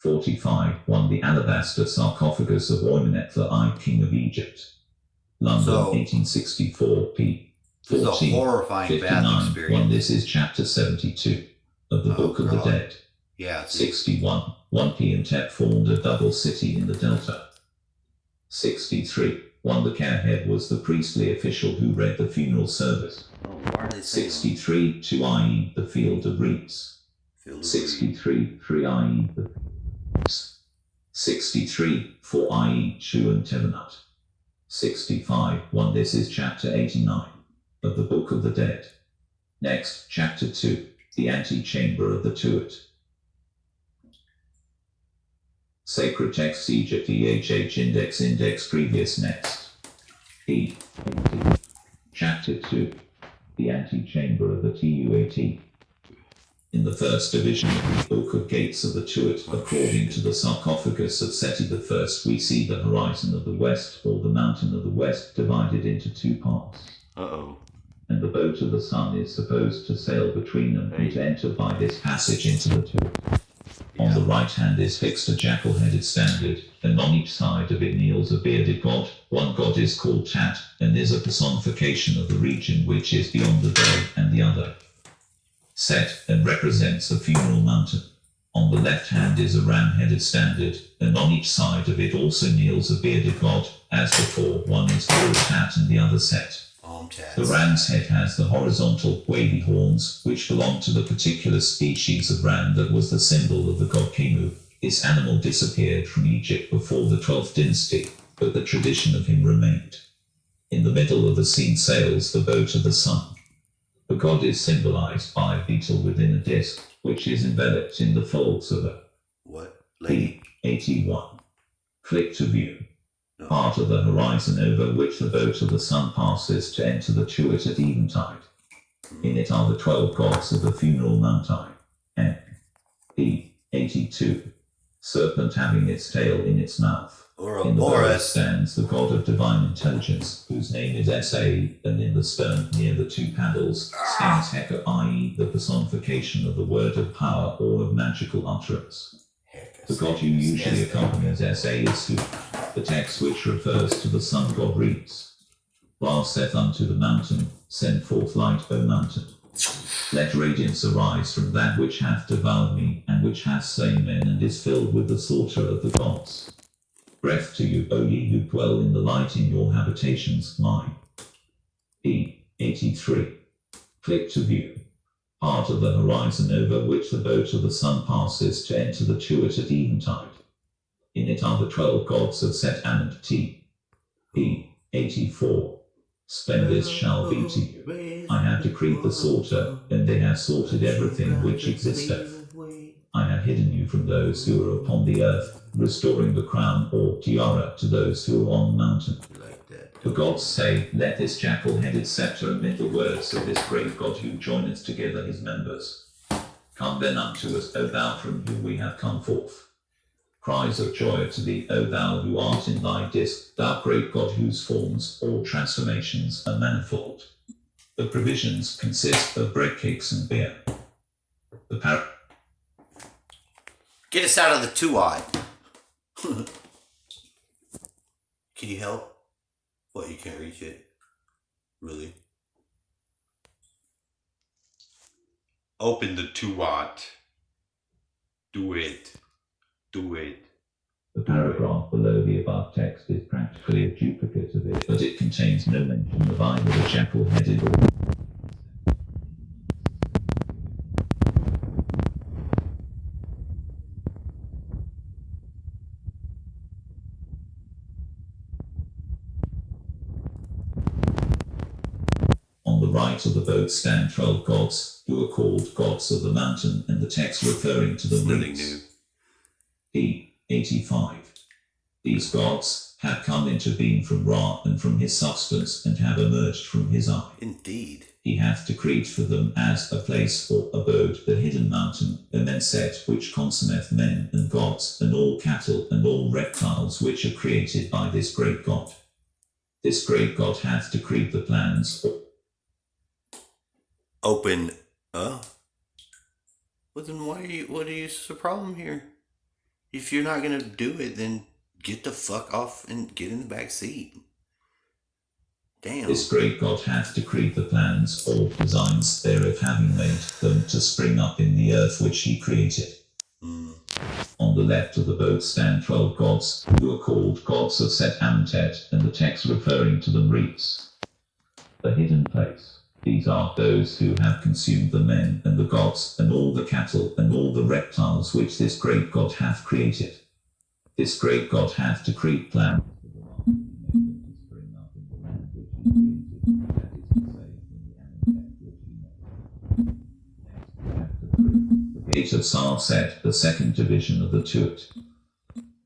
45. 1. The alabaster sarcophagus of Oymenether I, King of Egypt. London, 1864, p. 14. This is a horrifying bad experience. 1. This is chapter 72 of the Book of the Dead. Yeah. 61. 1 p.m. Tep formed a double city in the Delta. 63. 1. The carehead was the priestly official who read the funeral service. 63. 2. i.e. the Field of Reeds. 63. 3. i.e. the 63. 4. i.e. Chu and Tevenut. 65. 1. This is chapter 89 of the Book of the Dead. Next, chapter 2. The antechamber of the Tuat. Sacred texts Egypt EHH index previous next. Chapter 2. The antechamber of the Tuat. In the first division of the Book of Gates of the Tuat, according to the sarcophagus of Seti I, we see the horizon of the west, or the mountain of the west, divided into two parts. And the boat of the sun is supposed to sail between them and to enter by this passage into the Tuat. On the right hand is fixed a jackal-headed standard, and on each side of it kneels a bearded god. One god is called Tat, and is a personification of the region which is beyond the veil, and the other Set, and represents a funeral mountain. On the left hand is a ram-headed standard, and on each side of it also kneels a bearded god. As before, one is called Tat and the other Set. The ram's head has the horizontal, wavy horns, which belong to the particular species of ram that was the symbol of the god Khemu. This animal disappeared from Egypt before the 12th dynasty, but the tradition of him remained. In the middle of the scene sails the boat of the sun. The god is symbolized by a beetle within a disc, which is enveloped in the folds of a lady. 81. Flick to view. Part of the horizon over which the boat of the sun passes to enter the Tuat at eventide. In it are the 12 gods of the funeral mountain. P. 82. Serpent having its tail in its mouth. In the bow stands the god of divine intelligence, whose name is Sa, and in the stern near the two paddles stands Heka, i.e. the personification of the word of power or of magical utterance. The god who usually accompanies Sa is Hu. The text which refers to the sun god reads, Ra saith unto the mountain, send forth light, O mountain. Let radiance arise from that which hath devoured me, and which hath slain men, and is filled with the slaughter of the gods. Breath to you, O ye who dwell in the light in your habitations, mine. P. 83. Flick to view. Part of the horizon over which the boat of the sun passes to enter the Tuat at eventide. In it are the 12 gods of Set and T. P. 84. Splendors shall be to you. I have decreed the slaughter, and they have slaughtered everything which existeth. I have hidden you from those who are upon the earth, restoring the crown or tiara to those who are on the mountain. The gods say, let this jackal-headed scepter emit the words of this great god who joineth together his members. Come then unto us, O thou from whom we have come forth. Cries of joy to thee, O thou who art in thy disk, thou great god whose forms or transformations are manifold. The provisions consist of bread cakes and beer. Get us out of the Tuat. Can you help? What, you can't reach it? Really? Open the Tuat. Do it. Do it. The paragraph below the above text is practically a duplicate of it, but it contains no mention of either the jackal-headed or on the right of the boat stand 12 gods, who are called gods of the mountain, and the text referring to them reads, P. 85. These gods have come into being from Ra and from his substance, and have emerged from his eye. Indeed. He hath decreed for them as a place or abode the hidden mountain, Amenset, which consummeth men and gods, and all cattle and all reptiles which are created by this great God. This great God hath decreed the plans. Open. Well then what is the problem here? If you're not gonna do it, then get the fuck off and get in the back seat. Damn. This great god hath decreed the plans or designs thereof, having made them to spring up in the earth which he created. On the left of the boat stand 12 gods, who are called gods of Set Amentet, and the text referring to them reads, the hidden place. These are those who have consumed the men and the gods, and all the cattle and all the reptiles which this great god hath created. This great god hath decreed plans Gate of Sarset, the second division of the Tuat.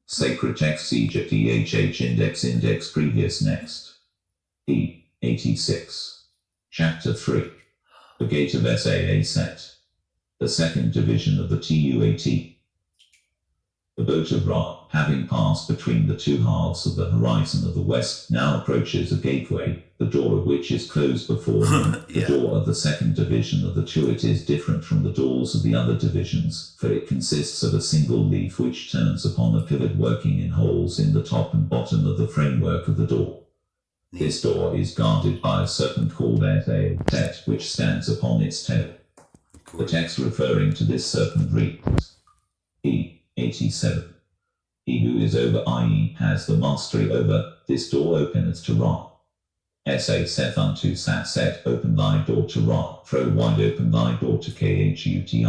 Sacred Texts Egypt EHH Index Previous Next. E. 86. Chapter 3. The Gate of Saa Set. The second division of the Tuat. The boat of Ra, having passed between the two halves of the horizon of the west, now approaches a gateway, the door of which is closed before him. Yeah. The door of the second division of the Tuat is different from the doors of the other divisions, for it consists of a single leaf which turns upon a pivot working in holes in the top and bottom of the framework of the door. This door is guarded by a serpent called Set, which stands upon its tail. The text referring to this serpent reads, E. 87. He who is over, i.e., has the mastery over, this door openeth to Ra. Sa saith unto Sat Set, open thy door to Ra, throw wide open thy door to Khuti.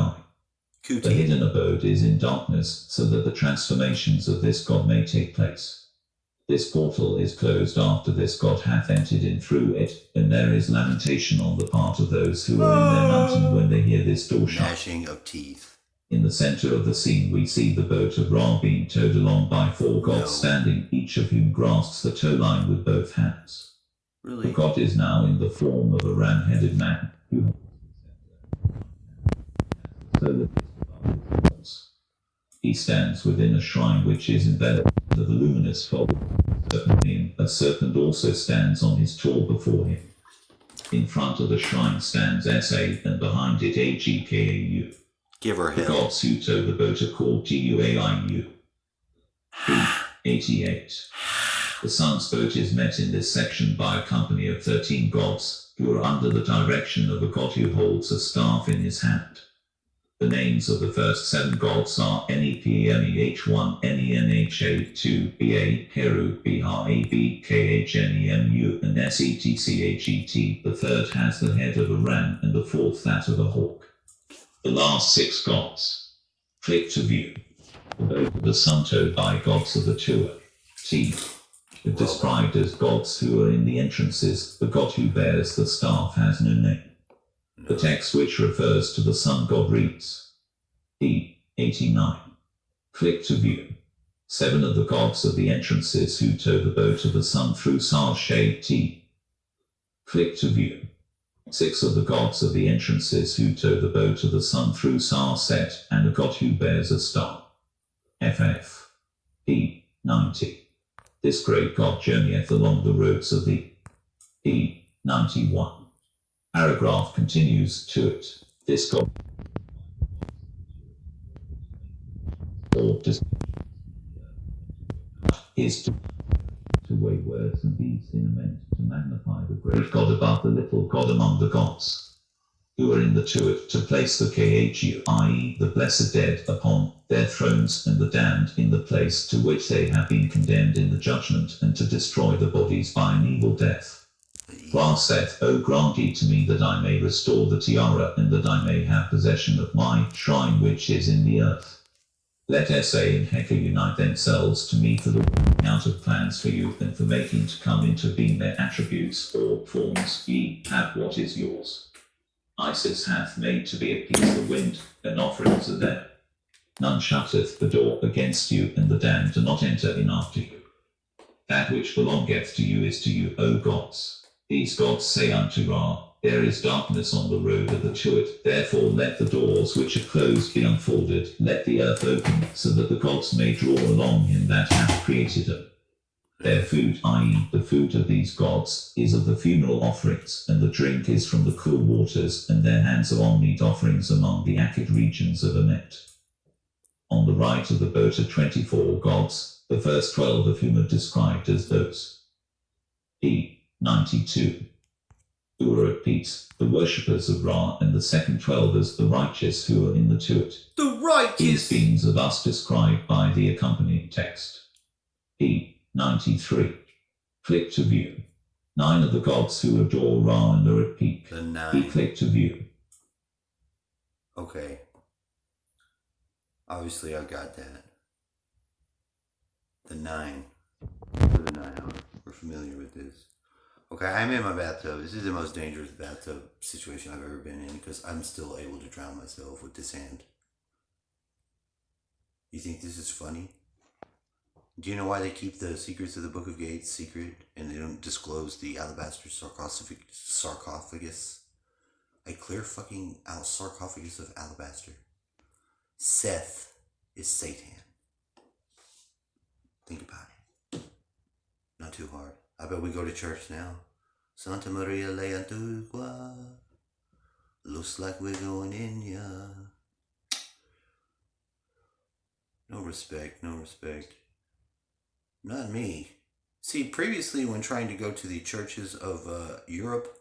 The hidden abode is in darkness, so that the transformations of this god may take place. This portal is closed after this god hath entered in through it, and there is lamentation on the part of those who are in their mountain when they hear this door shut. Gnashing of teeth. In the center of the scene we see the boat of Ra being towed along by 4 gods standing, each of whom grasps the tow line with both hands. Really? The god is now in the form of a ram-headed man, who so that he stands within a shrine which is enveloped in the luminous fog. A serpent also stands on his tour before him. In front of the shrine stands Sa, and behind it Agkau. Give her The hell. gods who tow the boat are called Tuaiu. 88. The sun's boat is met in this section by a company of 13 gods, who are under the direction of a god who holds a staff in his hand. The names of the first 7 gods are Nepmeh1, Nenha2, Ba, Heru, Bhab, Khnemu, and Setchet. The third has the head of a ram, and the fourth that of a hawk. The last 6 gods. Click to view. The boat of the sun towed by gods of the Tuat. Described as gods who are in the entrances, the god who bears the staff has no name. The text which refers to the sun god reads, E. 89. Click to view. 7 of the gods of the entrances who tow the boat of the sun through Sar-Shet. Click to view. 6 of the gods of the entrances who tow the boat of the sun through Sarset, and a god who bears a star. FF. E. 90. This great god journeyeth along the roads of the E. 91. Paragraph continues to it. This god is to weigh words and deeds in a meant to magnify the great god above the little god among the gods, who are in the Tuat, to place the Khu, i.e. the blessed dead, upon their thrones, and the damned in the place to which they have been condemned in the judgment, and to destroy the bodies by an evil death. Ra saith, O grant ye to me that I may restore the tiara, and that I may have possession of my shrine which is in the earth. Let Sa and Heka unite themselves to me for the working out of plans for you, and for making to come into being their attributes or forms. Ye have what is yours. Isis hath made to be at peace the wind, and offerings are there. None shutteth the door against you, and the damned do not enter in after you. That which belongeth to you is to you, O gods. These gods say unto Ra, there is darkness on the road of the Tuat, therefore let the doors which are closed be unfolded, let the earth open, so that the gods may draw along him that hath created them. Their food, i.e. the food of these gods, is of the funeral offerings, and the drink is from the cool waters, and their hands are on meat offerings among the acid regions of Amet. On the right of the boat are 24 gods, the first 12 of whom are described as those. E92. Who are at peace, the worshippers of Ra, and the second 12 as the righteous who are in the Tuat. The righteous! These beings are thus described by the accompanying text. E93. Click to view. 9 of the gods who adore Ra and are at peak. The 9. Click to view. Okay. Obviously, I got that. The 9. The 9. We're familiar with this. Okay, I'm in my bathtub. This is the most dangerous bathtub situation I've ever been in because I'm still able to drown myself with this hand. You think this is funny? Do you know why they keep the secrets of the Book of Gates secret and they don't disclose the alabaster sarcophagus? A clear fucking sarcophagus of alabaster. Seth is Satan. Think about it. Not too hard. I bet we go to church now. Santa Maria la Antigua. Looks like we're going in, yeah. No respect, no respect. Not me. See, previously when trying to go to the churches of Europe,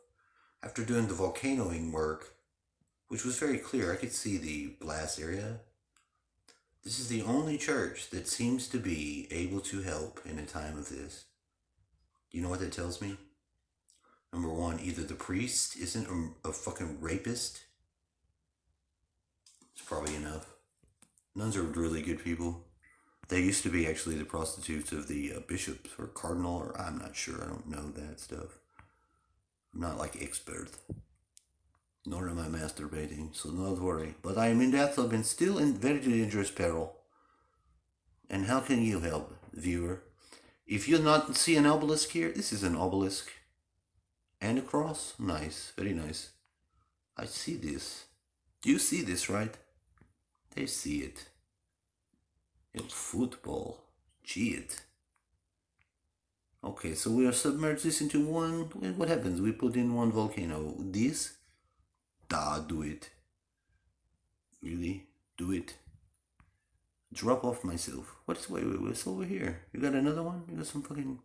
after doing the volcanoing work, which was very clear, I could see the blast area. This is the only church that seems to be able to help in a time of this. Do you know what that tells me? Number one, either the priest isn't a fucking rapist. It's probably enough. Nuns are really good people. They used to be actually the prostitutes of the bishops or cardinal, or I'm not sure. I don't know that stuff. I'm not like expert. Nor am I masturbating, so don't worry. But I am in that club and still in very dangerous peril. And how can you help, viewer? If you not see an obelisk here, this is an obelisk. And a cross? Nice, very nice. I see this. Do you see this, right? They see it. El football. Cheat. Okay, so we are submerged this into one. What happens? We put in one volcano. This? Do it. Really? Do it. Drop off myself. Wait, what's over here? You got another one? You got some fucking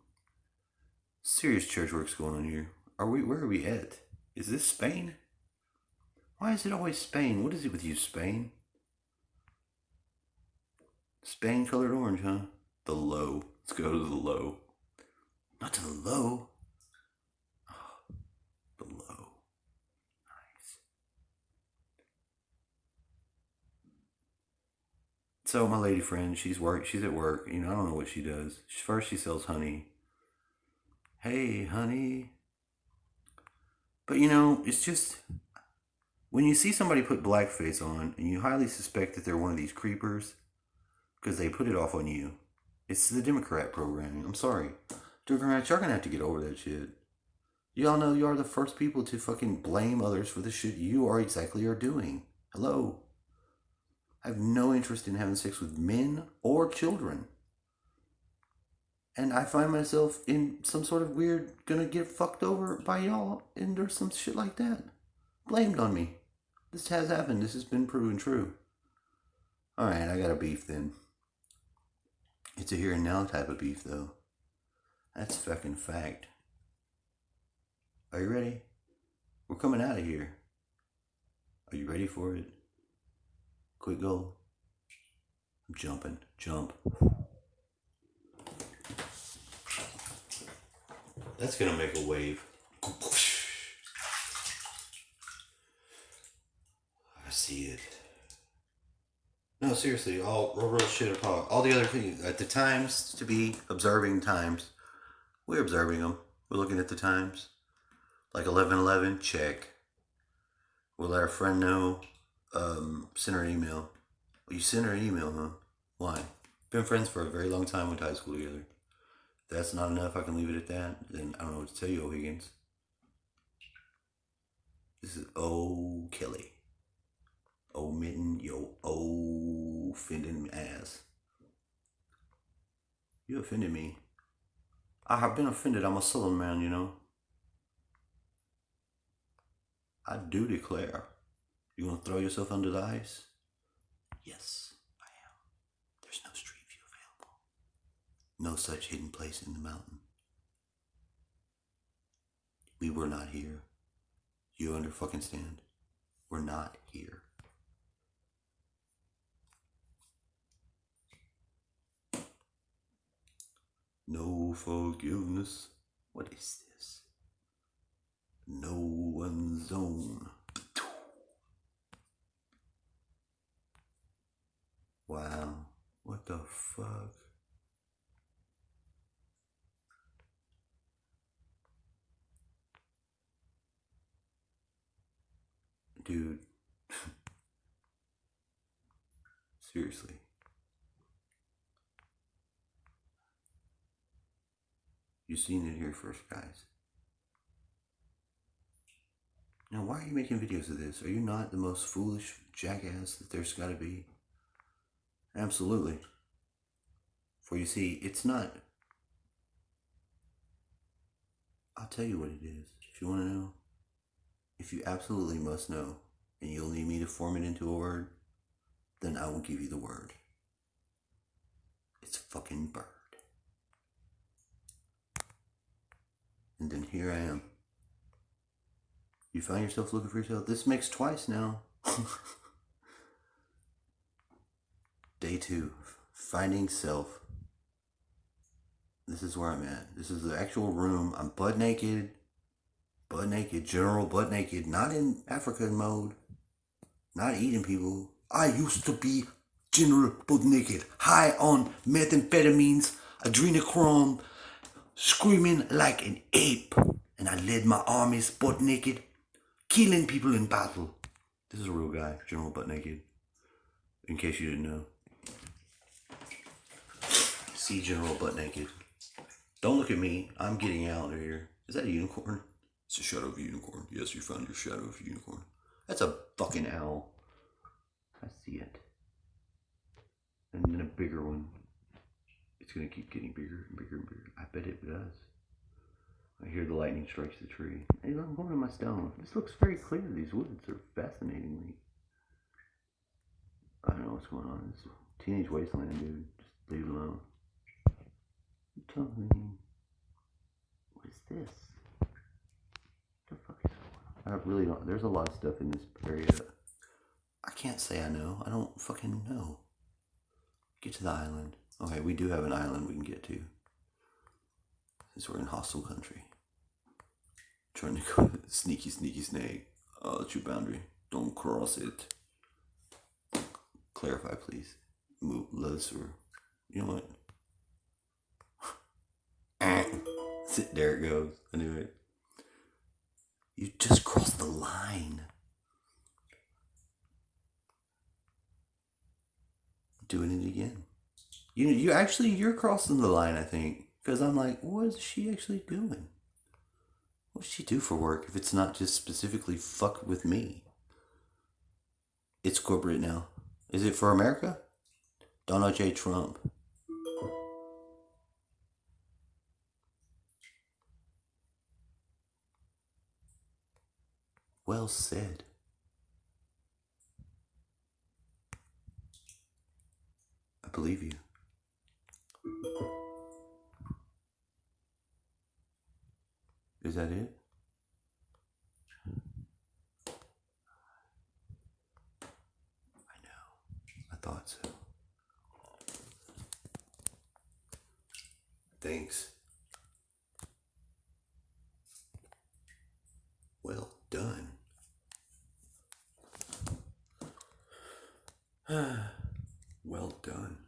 serious church works going on here. Where are we at? Is this Spain? Why is it always Spain? What is it with you, Spain? Spain colored orange, huh? The low. Let's go to the low. Not to the low. Oh, the low. Nice. So my lady friend, she's at work. You know, I don't know what she does. First she sells honey. Hey, honey. But you know, it's just when you see somebody put blackface on and you highly suspect that they're one of these creepers because they put it off on you. It's the Democrat programming. I'm sorry. Democrats, you're gonna have to get over that shit. Y'all know you are the first people to fucking blame others for the shit you are doing. Hello? I have no interest in having sex with men or children. And I find myself in some sort of weird, gonna get fucked over by y'all, and there's some shit like that. Blamed on me. This has happened. This has been proven true. Alright, I got a beef then. It's a here and now type of beef, though. That's fucking fact. Are you ready? We're coming out of here. Are you ready for it? Quick goal. I'm jumping. Jump. That's gonna make a wave. I see it. No, seriously, all real shit apart. All the other things at the times to be observing times. We're observing them. We're looking at the times. Like 11:11, check. We'll let our friend know. Send her an email. Well, you sent her an email, huh? Why? Been friends for a very long time. Went to high school together. If that's not enough, I can leave it at that. Then I don't know what to tell you, O'Higgins. This is Kelly. Mitten, yo, offending ass. You offended me. I have been offended. I'm a Southern man, you know. I do declare. You gonna throw yourself under the ice? Yes, I am. No such hidden place in the mountain. We were not here. You understand? We're not here. No forgiveness. What is this? No one's zone. Wow. What the fuck? Dude. Seriously. You've seen it here first, guys. Now, why are you making videos of this? Are you not the most foolish jackass that there's gotta be? Absolutely. For you see, it's not... I'll tell you what it is, if you want to know. If you absolutely must know, and you'll need me to form it into a word, then I will give you the word. It's fucking bird. And then here I am. You find yourself looking for yourself. This makes twice now. Day 2, finding self. This is where I'm at. This is the actual room. I'm butt naked, general butt naked, not in Africa mode, not eating people. I used to be general butt naked, high on methamphetamines, adrenochrome, screaming like an ape. And I led my armies butt naked, killing people in battle. This is a real guy, general butt naked, in case you didn't know. See general butt naked. Don't look at me. I'm getting out of here. Is that a unicorn? It's a shadow of a unicorn. Yes, you found your shadow of a unicorn. That's a fucking owl. I see it. And then a bigger one. It's going to keep getting bigger and bigger and bigger. I bet it does. I hear the lightning strikes the tree. Hey, look, I'm going to my stone. This looks very clear. These woods are fascinatingly. I don't know what's going on. It's Teenage Wasteland, dude. Just leave it alone. Tell me, what is this? What the fuck is going on? I really don't. There's a lot of stuff in this area. I can't say I know. I don't fucking know. Get to the island. Okay, we do have an island we can get to. Since we're in hostile country. Trying to go sneaky snake. Oh, that's your boundary. Don't cross it. Clarify, please. Move, let's, or you know what? There it goes. I knew it. You just crossed the line. Doing it again. You're crossing the line, I think. Because I'm like, what is she actually doing? What does she do for work if it's not just specifically fuck with me? It's corporate now. Is it for America? Donald J. Trump. Well said. I believe you. Is that it? I know. I thought so. Thanks. Well done. Well done.